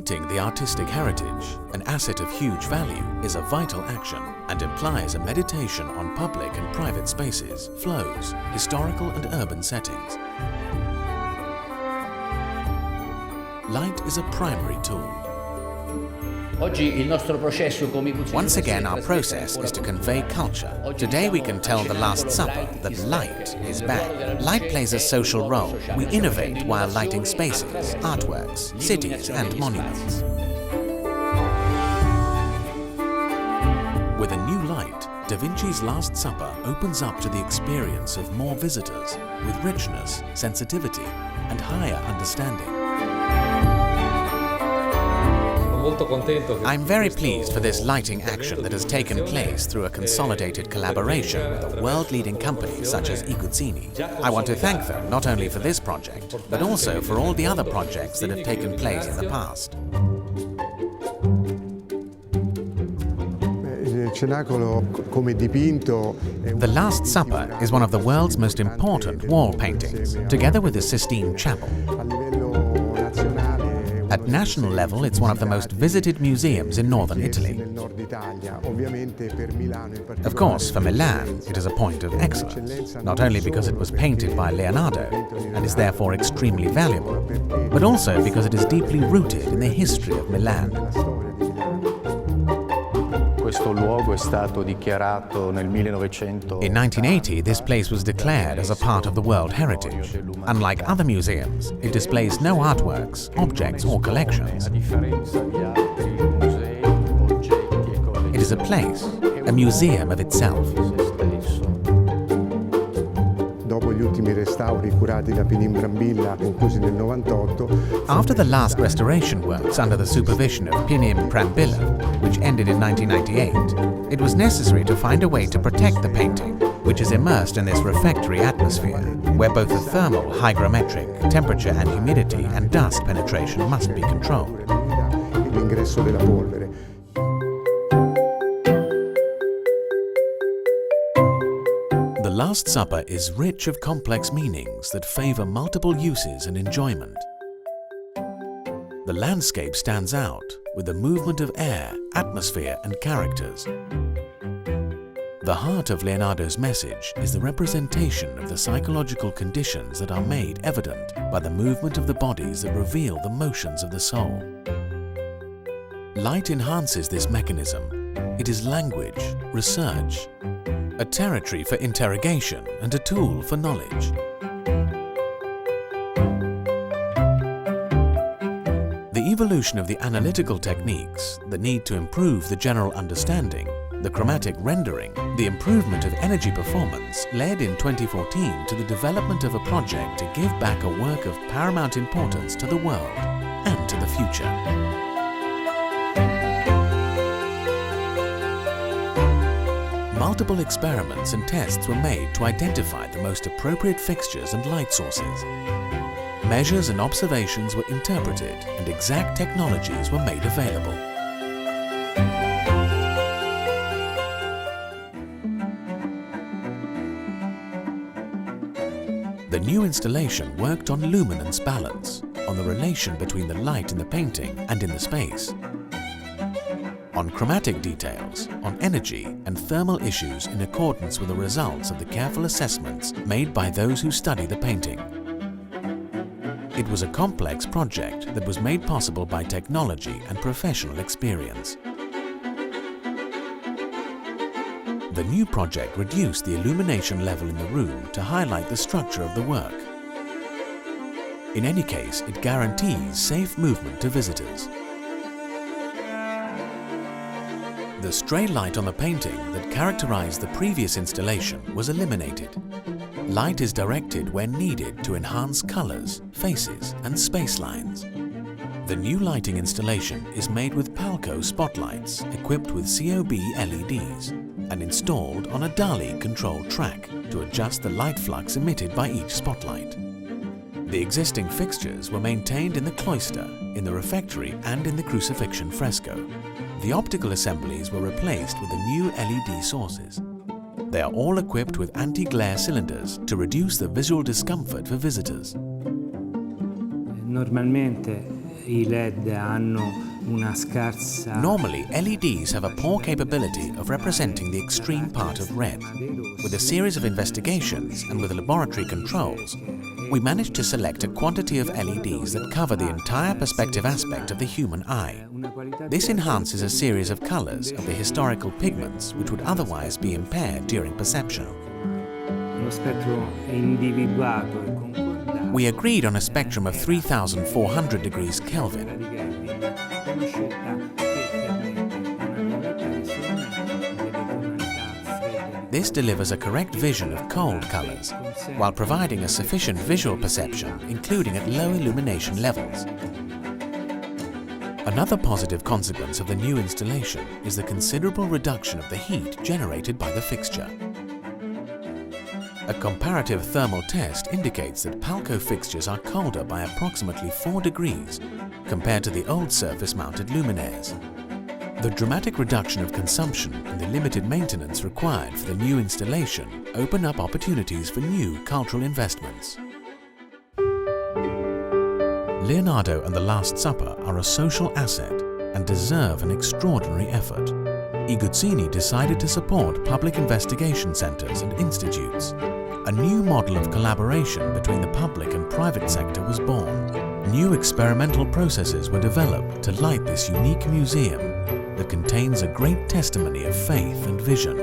Protecting the artistic heritage, an asset of huge value, is a vital action and implies a meditation on public and private spaces, flows, historical and urban settings. Light is a primary tool. Once again, our process is to convey culture. Today we can tell the Last Supper that light is back. Light plays a social role. We innovate while lighting spaces, artworks, cities and monuments. With a new light, Da Vinci's Last Supper opens up to the experience of more visitors with richness, sensitivity and higher understanding. I'm very pleased for this lighting action that has taken place through a consolidated collaboration with a world-leading company such as iGuzzini. I want to thank them not only for this project, but also for all the other projects that have taken place in the past. The Last Supper is one of the world's most important wall paintings, together with the Sistine Chapel. At national level, it's one of the most visited museums in northern Italy. Of course, for Milan, it is a point of excellence, not only because it was painted by Leonardo and is therefore extremely valuable, but also because it is deeply rooted in the history of Milan. In 1980, this place was declared as a part of the World Heritage. Unlike other museums, it displays no artworks, objects or collections. It is a place, a museum of itself. After the last restoration works under the supervision of Pinim Brambilla, which ended in 1998, it was necessary to find a way to protect the painting, which is immersed in this refractory atmosphere, where both the thermal, hygrometric, temperature and humidity and dust penetration must be controlled. The Last Supper is rich of complex meanings that favor multiple uses and enjoyment. The landscape stands out with the movement of air, atmosphere and characters. The heart of Leonardo's message is the representation of the psychological conditions that are made evident by the movement of the bodies that reveal the motions of the soul. Light enhances this mechanism. It is language, research, a territory for interrogation and a tool for knowledge. The evolution of the analytical techniques, the need to improve the general understanding, the chromatic rendering, the improvement of energy performance led in 2014 to the development of a project to give back a work of paramount importance to the world and to the future. Multiple experiments and tests were made to identify the most appropriate fixtures and light sources. Measures and observations were interpreted and exact technologies were made available. The new installation worked on luminance balance, on the relation between the light in the painting and in the space, on chromatic details, on energy and thermal issues in accordance with the results of the careful assessments made by those who study the painting. It was a complex project that was made possible by technology and professional experience. The new project reduced the illumination level in the room to highlight the structure of the work. In any case, it guarantees safe movement to visitors. The stray light on the painting that characterized the previous installation was eliminated. Light is directed when needed to enhance colors, faces and space lines. The new lighting installation is made with Palco spotlights equipped with COB LEDs and installed on a Dali-controlled track to adjust the light flux emitted by each spotlight. The existing fixtures were maintained in the cloister, in the refectory and in the crucifixion fresco. The optical assemblies were replaced with the new LED sources. They are all equipped with anti-glare cylinders to reduce the visual discomfort for visitors. i LED hanno una scarsa... Normally, LEDs have a poor capability of representing the extreme part of red. With a series of investigations and with laboratory controls, we managed to select a quantity of LEDs that cover the entire perspective aspect of the human eye. This enhances a series of colors of the historical pigments which would otherwise be impaired during perception. We agreed on a spectrum of 3,400 degrees Kelvin. This delivers a correct vision of cold colors, while providing a sufficient visual perception, including at low illumination levels. Another positive consequence of the new installation is the considerable reduction of the heat generated by the fixture. A comparative thermal test indicates that Palco fixtures are colder by approximately 4 degrees compared to the old surface-mounted luminaires. The dramatic reduction of consumption and the limited maintenance required for the new installation open up opportunities for new cultural investments. Leonardo and the Last Supper are a social asset and deserve an extraordinary effort. iGuzzini decided to support public investigation centres and institutes. A new model of collaboration between the public and private sector was born. New experimental processes were developed to light this unique museum that contains a great testimony of faith and vision.